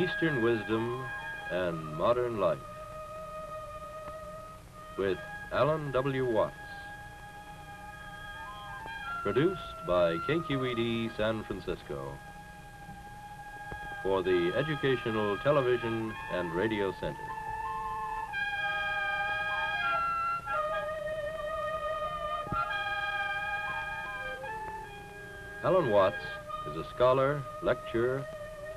Eastern wisdom and modern life with Alan W. Watts. Produced by KQED San Francisco for the Educational Television and Radio Center. Alan Watts is a scholar, lecturer,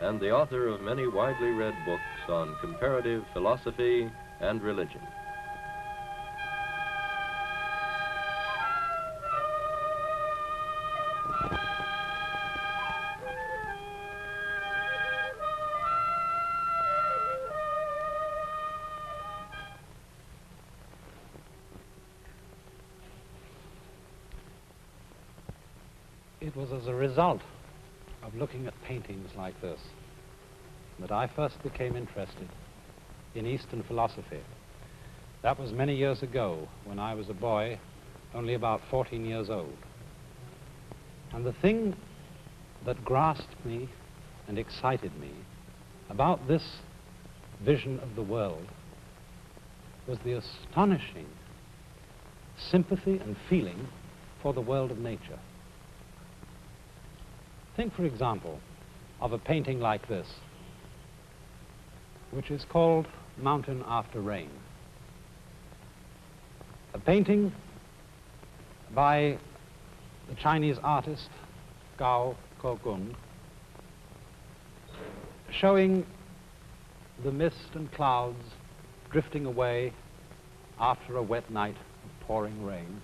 and the author of many widely read books on comparative philosophy and religion. It was as a result of looking at paintings like this that I first became interested in Eastern philosophy. That was many years ago when I was a boy, only about 14 years old. And the thing that grasped me and excited me about this vision of the world was the astonishing sympathy and feeling for the world of nature. Think, for example, of a painting like this, which is called Mountain After Rain. A painting by the Chinese artist Gao Kogun, showing the mist and clouds drifting away after a wet night of pouring rain.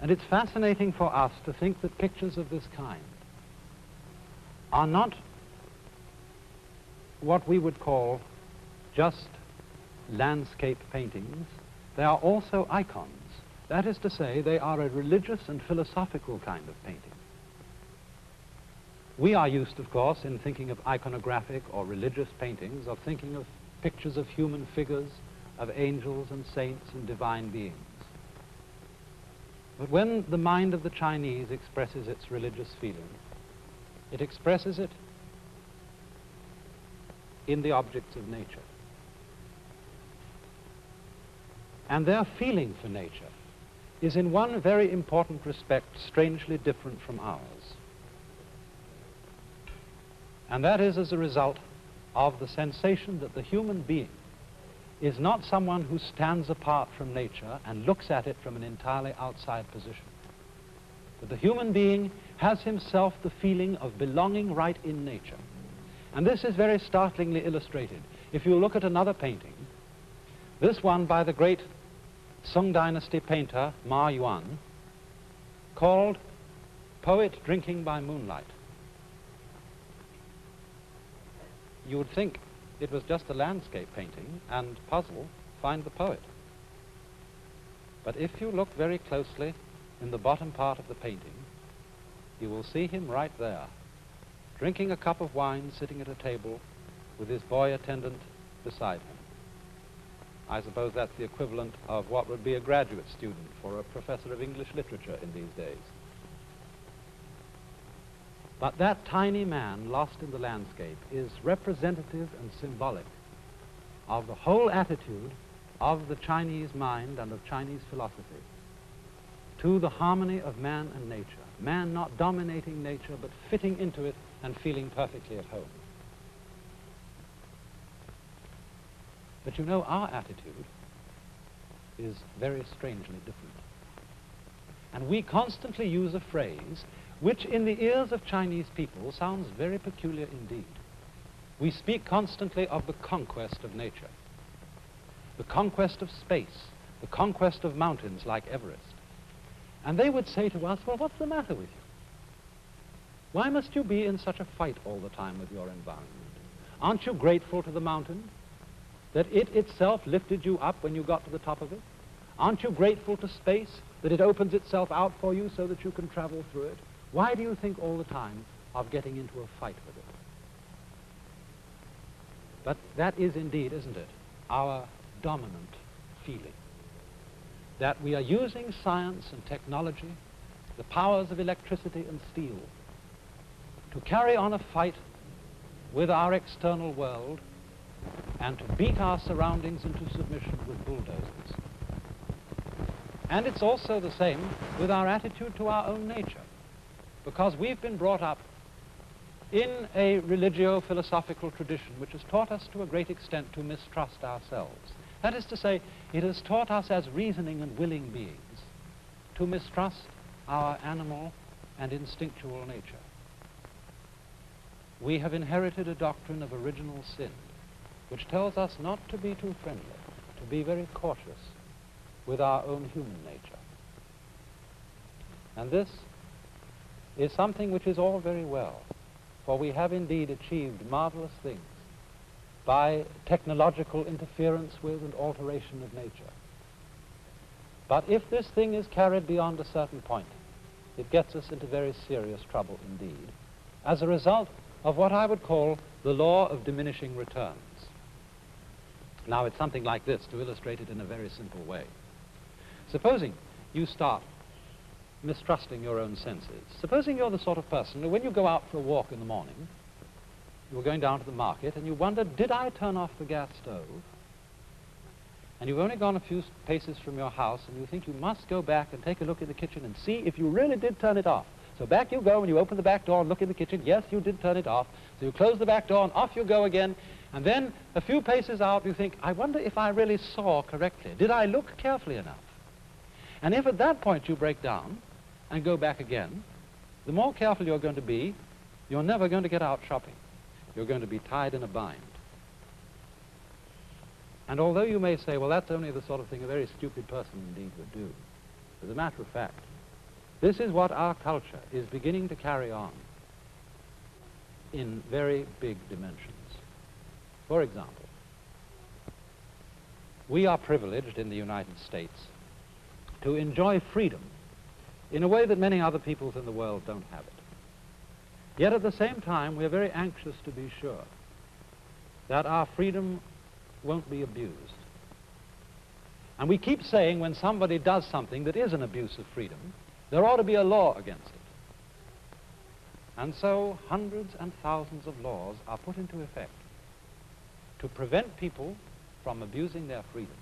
And it's fascinating for us to think that pictures of this kind are not what we would call just landscape paintings. They are also icons. That is to say, they are a religious and philosophical kind of painting. We are used, of course, in thinking of iconographic or religious paintings, of thinking of pictures of human figures, of angels and saints and divine beings. But when the mind of the Chinese expresses its religious feeling, it expresses it in the objects of nature. And their feeling for nature is in one very important respect strangely different from ours. And that is as a result of the sensation that the human being is not someone who stands apart from nature and looks at it from an entirely outside position. But the human being has himself the feeling of belonging right in nature. And this is very startlingly illustrated. If you look at another painting, this one by the great Sung Dynasty painter Ma Yuan, called Poet Drinking by Moonlight. You would think it was just a landscape painting and puzzle, find the poet. But if you look very closely in the bottom part of the painting, you will see him right there, drinking a cup of wine, sitting at a table with his boy attendant beside him. I suppose that's the equivalent of what would be a graduate student for a professor of English literature in these days. But that tiny man lost in the landscape is representative and symbolic of the whole attitude of the Chinese mind and of Chinese philosophy to the harmony of man and nature. Man not dominating nature, but fitting into it and feeling perfectly at home. But you know, our attitude is very strangely different. And we constantly use a phrase which in the ears of Chinese people sounds very peculiar indeed. We speak constantly of the conquest of nature, the conquest of space, the conquest of mountains like Everest. And they would say to us, well, what's the matter with you? Why must you be in such a fight all the time with your environment? Aren't you grateful to the mountain that it itself lifted you up when you got to the top of it? Aren't you grateful to space that it opens itself out for you so that you can travel through it? Why do you think all the time of getting into a fight with it? But that is indeed, isn't it, our dominant feeling. That we are using science and technology, the powers of electricity and steel, to carry on a fight with our external world and to beat our surroundings into submission with bulldozers. And it's also the same with our attitude to our own nature, because we've been brought up in a religio-philosophical tradition which has taught us to a great extent to mistrust ourselves. That is to say, it has taught us as reasoning and willing beings to mistrust our animal and instinctual nature. We have inherited a doctrine of original sin which tells us not to be too friendly, to be very cautious with our own human nature. And this is something which is all very well, for we have indeed achieved marvelous things by technological interference with and alteration of nature. But if this thing is carried beyond a certain point, it gets us into very serious trouble indeed, as a result of what I would call the law of diminishing returns. Now, it's something like this, to illustrate it in a very simple way. Supposing you start mistrusting your own senses. Supposing you're the sort of person who, when you go out for a walk in the morning, you're going down to the market and you wonder, did I turn off the gas stove? And you've only gone a few paces from your house and you think you must go back and take a look in the kitchen and see if you really did turn it off. So back you go and you open the back door and look in the kitchen. Yes, you did turn it off. So you close the back door and off you go again. And then a few paces out you think, I wonder if I really saw correctly. Did I look carefully enough? And if at that point you break down and go back again, the more careful you're going to be, you're never going to get out shopping. You're going to be tied in a bind. And although you may say, well, that's only the sort of thing a very stupid person indeed would do, as a matter of fact, this is what our culture is beginning to carry on in very big dimensions. For example, we are privileged in the United States to enjoy freedom in a way that many other peoples in the world don't have it. Yet at the same time, we're very anxious to be sure that our freedom won't be abused. And we keep saying when somebody does something that is an abuse of freedom, there ought to be a law against it. And so hundreds and thousands of laws are put into effect to prevent people from abusing their freedom.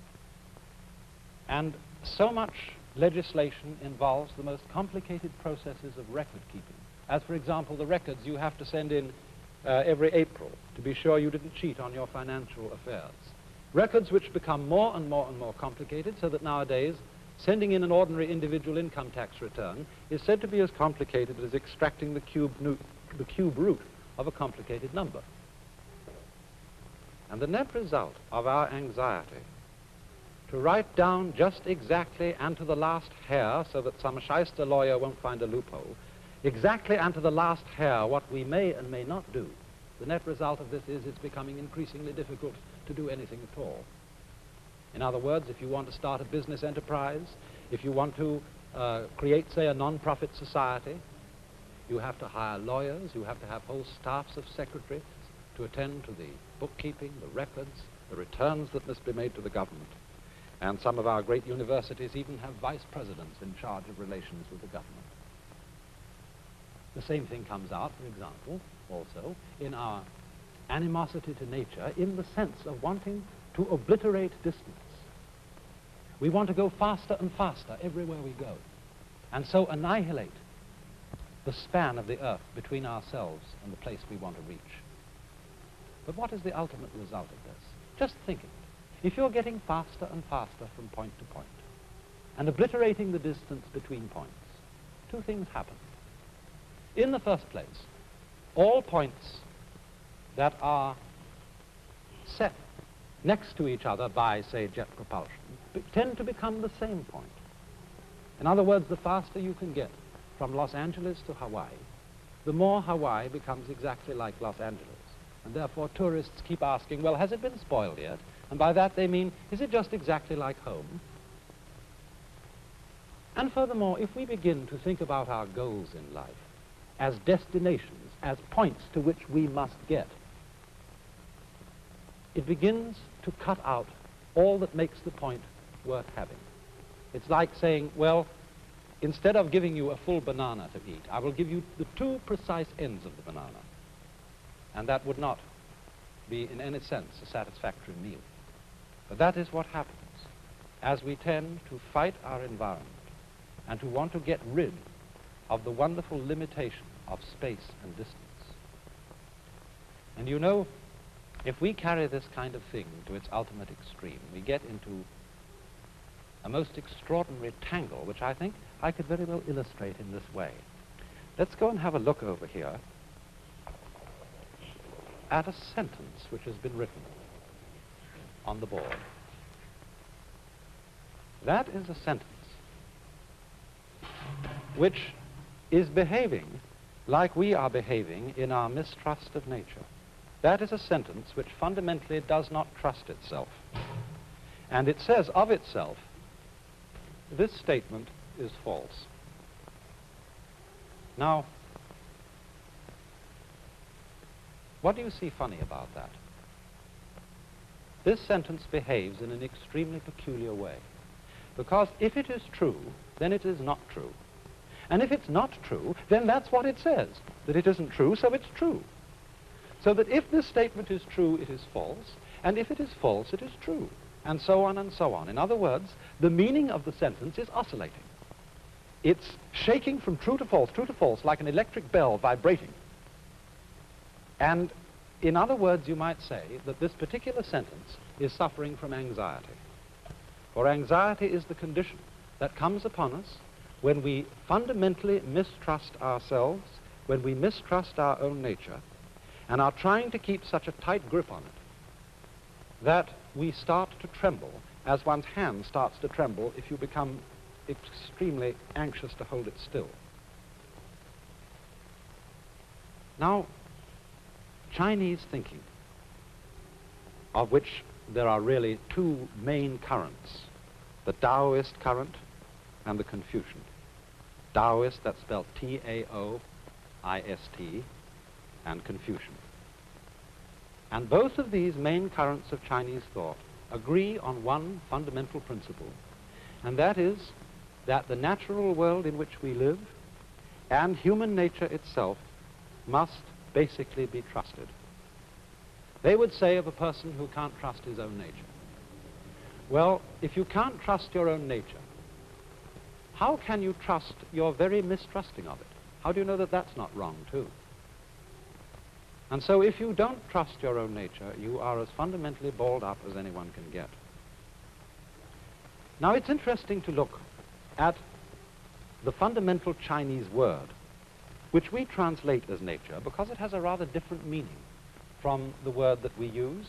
And so much legislation involves the most complicated processes of record keeping. As, for example, the records you have to send in every April to be sure you didn't cheat on your financial affairs. Records which become more and more and more complicated, so that nowadays sending in an ordinary individual income tax return is said to be as complicated as extracting the cube root of a complicated number. And the net result of our anxiety to write down just exactly and to the last hair, so that some shyster lawyer won't find a loophole, exactly and to the last hair what we may and may not do, the net result of this is it's becoming increasingly difficult to do anything at all. In other words, if you want to start a business enterprise, if you want to create, say, a non-profit society, you have to hire lawyers, you have to have whole staffs of secretaries to attend to the bookkeeping, the records, the returns that must be made to the government. And some of our great universities even have vice presidents in charge of relations with the government. The same thing comes out, for example, also in our animosity to nature in the sense of wanting to obliterate distance. We want to go faster and faster everywhere we go, and so annihilate the span of the earth between ourselves and the place we want to reach. But what is the ultimate result of this? Just think of it. If you're getting faster and faster from point to point and obliterating the distance between points, two things happen. In the first place, all points that are set next to each other by, say, jet propulsion tend to become the same point. In other words, the faster you can get from Los Angeles to Hawaii, the more Hawaii becomes exactly like Los Angeles. And therefore tourists keep asking, well, has it been spoiled yet? And by that they mean, is it just exactly like home? And furthermore, if we begin to think about our goals in life as destinations, as points to which we must get, it begins to cut out all that makes the point worth having. It's like saying, well, instead of giving you a full banana to eat, I will give you the two precise ends of the banana. And that would not be in any sense a satisfactory meal. But that is what happens as we tend to fight our environment and to want to get rid of the wonderful limitation of space and distance. And you know, if we carry this kind of thing to its ultimate extreme, we get into a most extraordinary tangle, which I think I could very well illustrate in this way. Let's go and have a look over here at a sentence which has been written on the board. That is a sentence which is behaving like we are behaving in our mistrust of nature. That is a sentence which fundamentally does not trust itself. And it says of itself, this statement is false. Now, what do you see funny about that? This sentence behaves in an extremely peculiar way. Because if it is true, then it is not true. And if it's not true, then that's what it says, that it isn't true, so it's true. So that if this statement is true, it is false, and if it is false, it is true, and so on and so on. In other words, the meaning of the sentence is oscillating. It's shaking from true to false, like an electric bell vibrating. And in other words, you might say that this particular sentence is suffering from anxiety. For anxiety is the condition that comes upon us when we fundamentally mistrust ourselves, when we mistrust our own nature, and are trying to keep such a tight grip on it that we start to tremble, as one's hand starts to tremble if you become extremely anxious to hold it still. Now, Chinese thinking, of which there are really two main currents, the Taoist current and the Confucian. Taoist, that's spelled T-A-O-I-S-T, and Confucian. And both of these main currents of Chinese thought agree on one fundamental principle, and that is that the natural world in which we live and human nature itself must basically be trusted. They would say of a person who can't trust his own nature, well, if you can't trust your own nature, how can you trust your very mistrusting of it? How do you know that that's not wrong, too? And so if you don't trust your own nature, you are as fundamentally balled up as anyone can get. Now, it's interesting to look at the fundamental Chinese word, which we translate as nature, because it has a rather different meaning from the word that we use.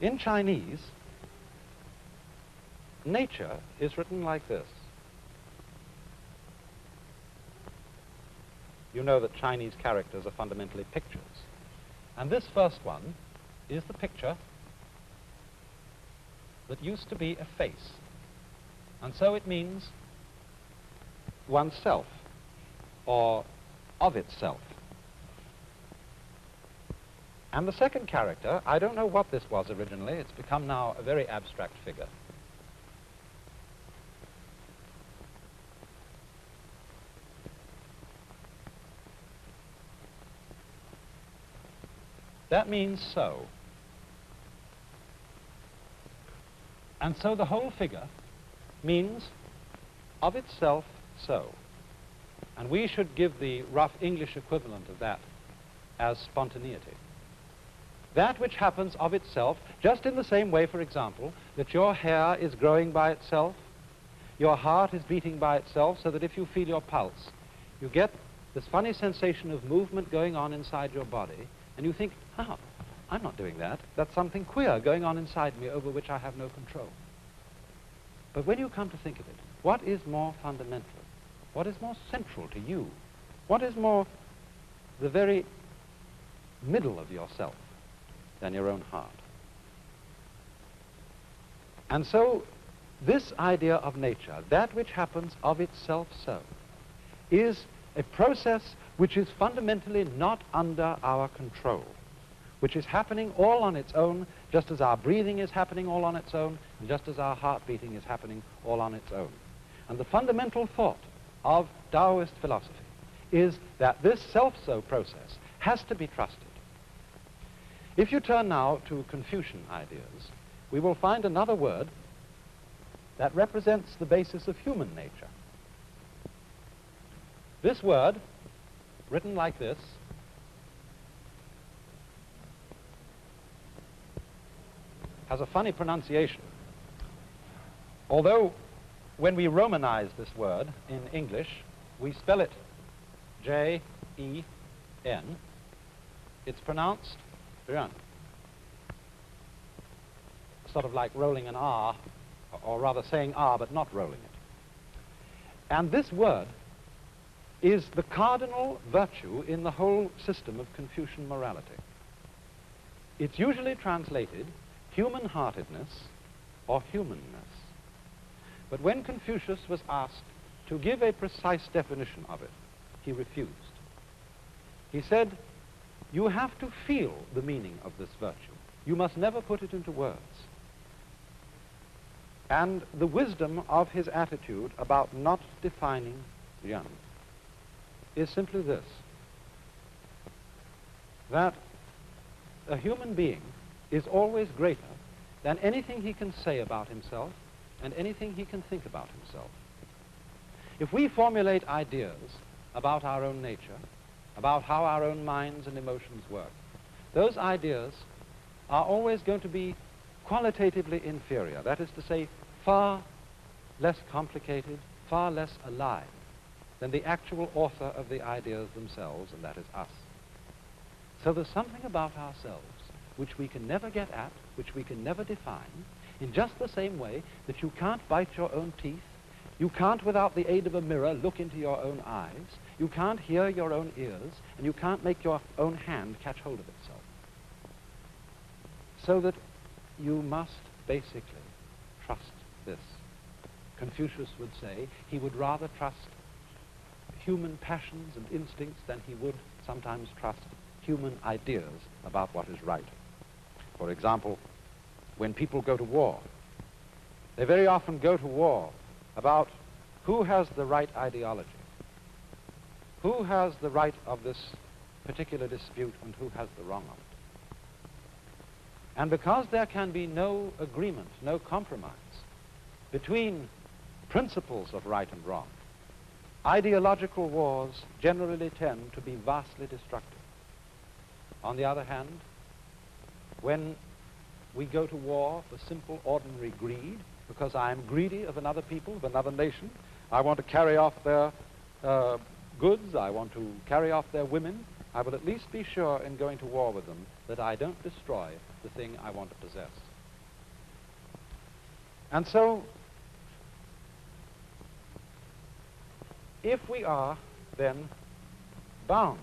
In Chinese, nature is written like this. You know that Chinese characters are fundamentally pictures. And this first one is the picture that used to be a face. And so it means oneself, or of itself. And the second character, I don't know what this was originally. It's become now a very abstract figure. That means so. And so the whole figure means of itself so. And we should give the rough English equivalent of that as spontaneity. That which happens of itself, just in the same way, for example, that your hair is growing by itself, your heart is beating by itself, so that if you feel your pulse, you get this funny sensation of movement going on inside your body, and you think, oh, I'm not doing that. That's something queer going on inside me over which I have no control. But when you come to think of it, what is more fundamental? What is more central to you? What is more the very middle of yourself than your own heart? And so this idea of nature, that which happens of itself so, is a process which is fundamentally not under our control, which is happening all on its own, just as our breathing is happening all on its own, and just as our heart beating is happening all on its own. And the fundamental thought of Taoist philosophy is that this self-so process has to be trusted. If you turn now to Confucian ideas, we will find another word that represents the basis of human nature. This word, written like this, has a funny pronunciation. Although when we Romanize this word in English, we spell it J-E-N, it's pronounced Ren. Sort of like rolling an R, or rather saying R but not rolling it. And this word is the cardinal virtue in the whole system of Confucian morality. It's usually translated human-heartedness or humanness. But when Confucius was asked to give a precise definition of it, he refused. He said, you have to feel the meaning of this virtue. You must never put it into words. And the wisdom of his attitude about not defining Yan is simply this, that a human being is always greater than anything he can say about himself and anything he can think about himself. If we formulate ideas about our own nature, about how our own minds and emotions work, those ideas are always going to be qualitatively inferior, that is to say, far less complicated, far less alive than the actual author of the ideas themselves, and that is us. So there's something about ourselves which we can never get at, which we can never define, in just the same way that you can't bite your own teeth, you can't, without the aid of a mirror, look into your own eyes, you can't hear your own ears, and you can't make your own hand catch hold of itself. So that you must basically trust this. Confucius would say he would rather trust human passions and instincts than he would sometimes trust human ideas about what is right. For example, when people go to war, they very often go to war about who has the right ideology, who has the right of this particular dispute and who has the wrong of it. And because there can be no agreement, no compromise between principles of right and wrong, ideological wars generally tend to be vastly destructive. On the other hand, when we go to war for simple, ordinary greed, because I am greedy of another people, of another nation, I want to carry off their goods, I want to carry off their women, I will at least be sure in going to war with them that I don't destroy the thing I want to possess. And so, if we are then bound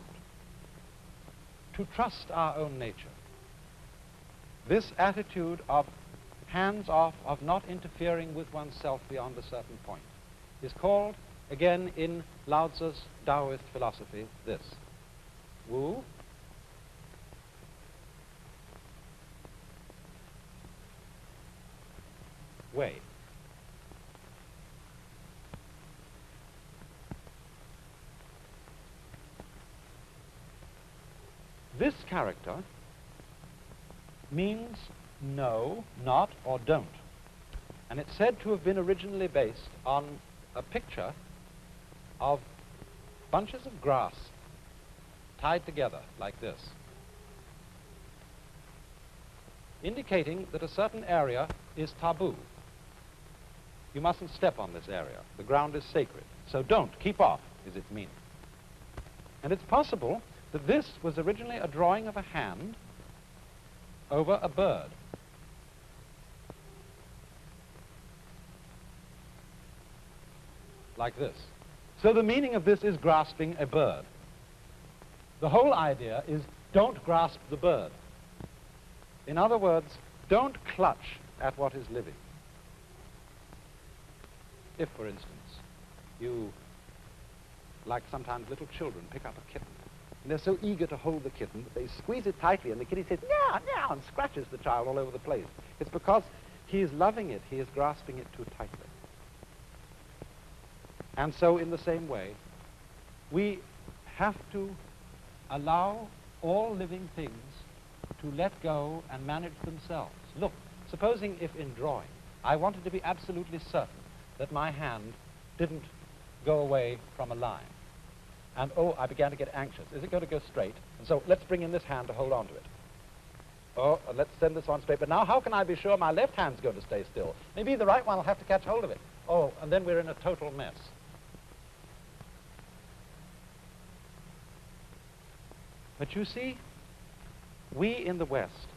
to trust our own nature, this attitude of hands off, of not interfering with oneself beyond a certain point, is called, again in Lao Tzu's Taoist philosophy, this: Wu, Wei. This character means no, not, or don't. And it's said to have been originally based on a picture of bunches of grass tied together like this, indicating that a certain area is taboo. You mustn't step on this area. The ground is sacred. So don't, keep off, is its meaning. And it's possible that this was originally a drawing of a hand over a bird. Like this. So the meaning of this is grasping a bird. The whole idea is don't grasp the bird. In other words, don't clutch at what is living. If, for instance, you, like sometimes little children, pick up a kitten, and they're so eager to hold the kitten that they squeeze it tightly, and the kitty says, meow, meow, and scratches the child all over the place. It's because he is loving it, he is grasping it too tightly. And so in the same way, we have to allow all living things to let go and manage themselves. Look, supposing if in drawing I wanted to be absolutely certain that my hand didn't go away from a line, and oh, I began to get anxious. Is it going to go straight? And so let's bring in this hand to hold on to it. Oh, let's send this one straight. But now how can I be sure my left hand's going to stay still? Maybe the right one will have to catch hold of it. Oh, and then we're in a total mess. But you see, we in the West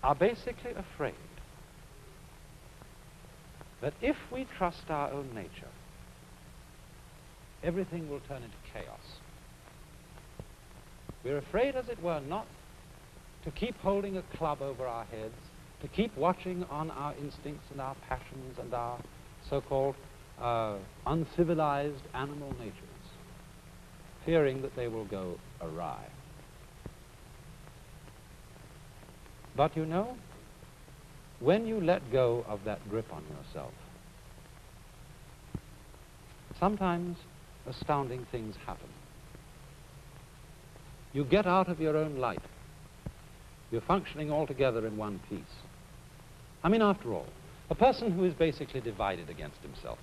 are basically afraid that if we trust our own nature, everything will turn into chaos. We're afraid, as it were, not to keep holding a club over our heads, to keep watching on our instincts and our passions and our so-called uncivilized animal natures, fearing that they will go awry. But you know, when you let go of that grip on yourself, sometimes astounding things happen. You get out of your own light. You're functioning altogether in one piece. I mean, after all, a person who is basically divided against himself,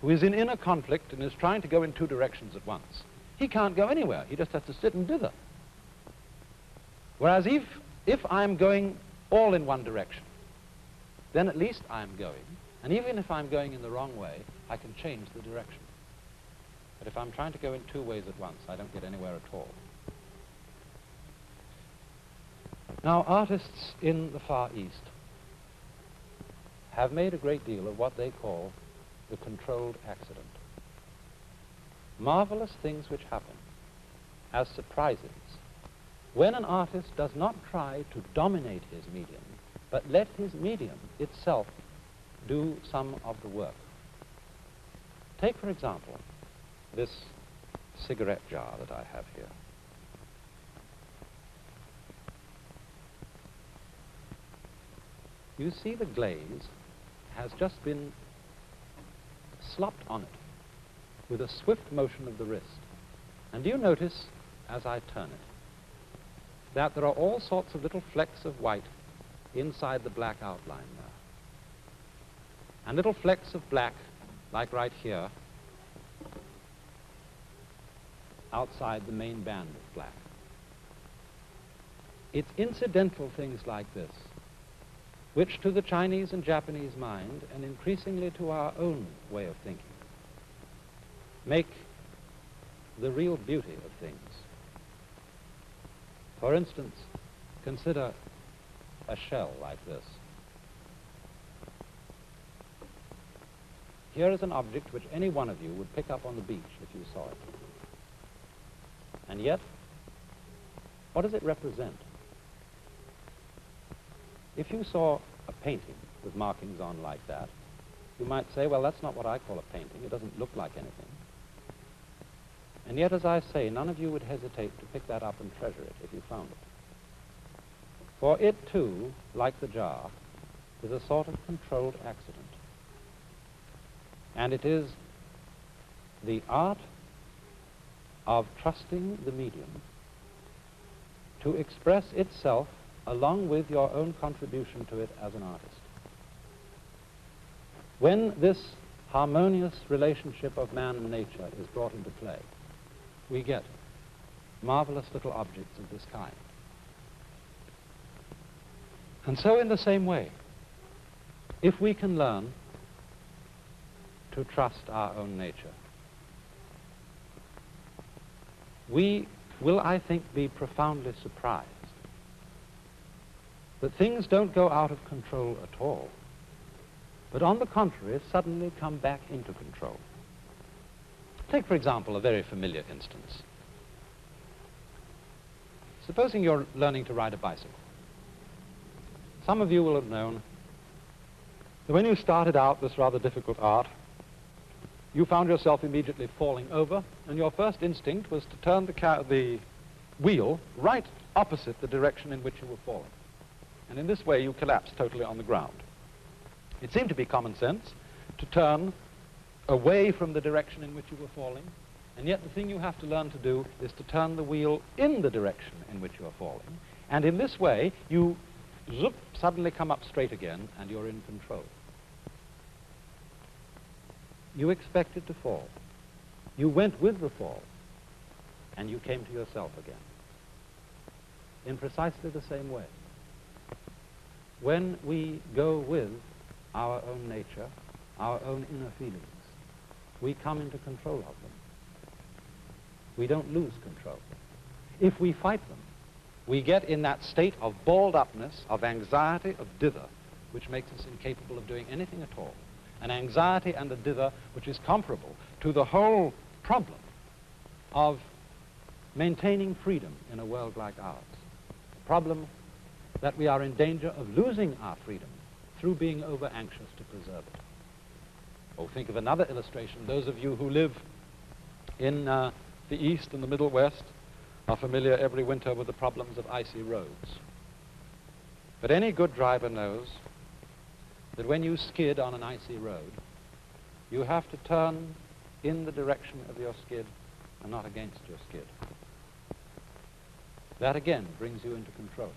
who is in inner conflict and is trying to go in two directions at once, he can't go anywhere. He just has to sit and dither. Whereas if I'm going all in one direction, then at least I'm going. And even if I'm going in the wrong way, I can change the direction. But if I'm trying to go in two ways at once, I don't get anywhere at all. Now, artists in the Far East have made a great deal of what they call the controlled accident. Marvelous things which happen as surprises when an artist does not try to dominate his medium, but let his medium itself do some of the work. Take, for example, this cigarette jar that I have here. You see the glaze has just been slopped on it with a swift motion of the wrist. And do you notice, as I turn it, that there are all sorts of little flecks of white inside the black outline there. And little flecks of black, like right here, outside the main band of black. It's incidental things like this which to the Chinese and Japanese mind, and increasingly to our own way of thinking, make the real beauty of things. For instance, consider a shell like this. Here is an object which any one of you would pick up on the beach if you saw it. And yet, what does it represent? If you saw a painting with markings on like that, you might say, well, that's not what I call a painting. It doesn't look like anything. And yet, as I say, none of you would hesitate to pick that up and treasure it if you found it. For it, too, like the jar, is a sort of controlled accident. And it is the art of trusting the medium to express itself along with your own contribution to it as an artist. When this harmonious relationship of man and nature is brought into play, we get marvelous little objects of this kind. And so in the same way, if we can learn to trust our own nature, we will, I think, be profoundly surprised that things don't go out of control at all, but on the contrary, suddenly come back into control. Take, for example, a very familiar instance. Supposing you're learning to ride a bicycle. Some of you will have known that when you started out this rather difficult art, you found yourself immediately falling over, and your first instinct was to turn the wheel right opposite the direction in which you were falling. And in this way, you collapsed totally on the ground. It seemed to be common sense to turn away from the direction in which you were falling And yet the thing you have to learn to do is to turn the wheel in the direction in which you're falling. And in this way, you zoop, suddenly come up straight again, and you're in control. You expected to fall. You went with the fall, and you came to yourself again. In precisely the same way. When we go with our own nature, our own inner feelings, we come into control of them. We don't lose control. If we fight them, we get in that state of balled upness, of anxiety, of dither, which makes us incapable of doing anything at all. An anxiety and a dither which is comparable to the whole problem of maintaining freedom in a world like ours. The problem that we are in danger of losing our freedom through being over-anxious to preserve it. Or think of another illustration. Those of you who live in the East and the Middle West are familiar every winter with the problems of icy roads. But any good driver knows that when you skid on an icy road, you have to turn in the direction of your skid and not against your skid. That again brings you into control.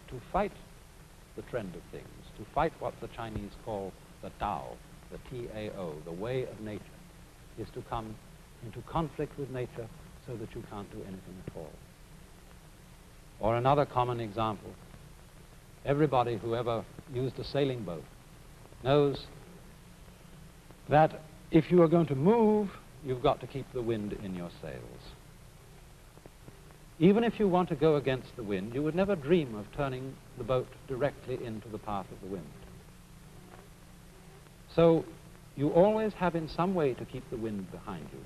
To fight the trend of things, to fight what the Chinese call the Tao, the T-A-O, the way of nature, is to come into conflict with nature so that you can't do anything at all. Or another common example, everybody who ever used a sailing boat knows that if you are going to move, you've got to keep the wind in your sails. Even if you want to go against the wind, you would never dream of turning the boat directly into the path of the wind. So you always have in some way to keep the wind behind you.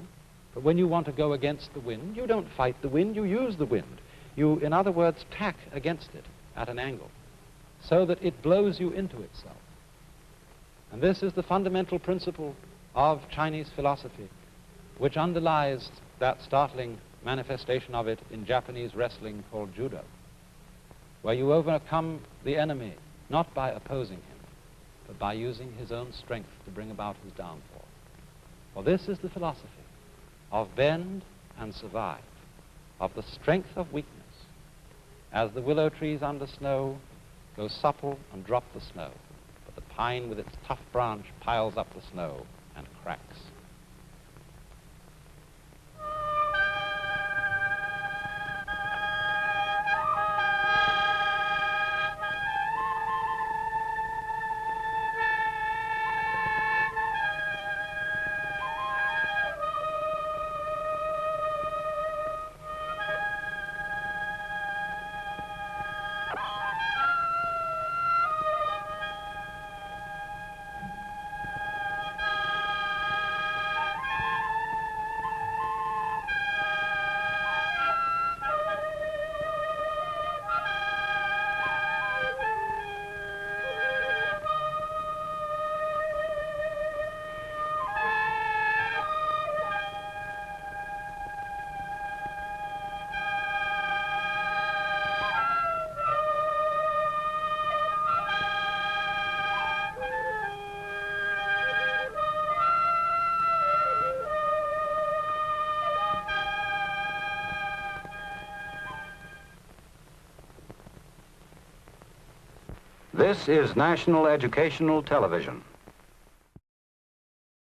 But when you want to go against the wind, you don't fight the wind, you use the wind. You, in other words, tack against it at an angle so that it blows you into itself. And this is the fundamental principle of Chinese philosophy, which underlies that startling manifestation of it in Japanese wrestling called judo, where you overcome the enemy not by opposing him, but by using his own strength to bring about his downfall. For this is the philosophy of bend and survive, of the strength of weakness, as the willow trees under snow go supple and drop the snow, but the pine with its tough branch piles up the snow and cracks. This is National Educational Television.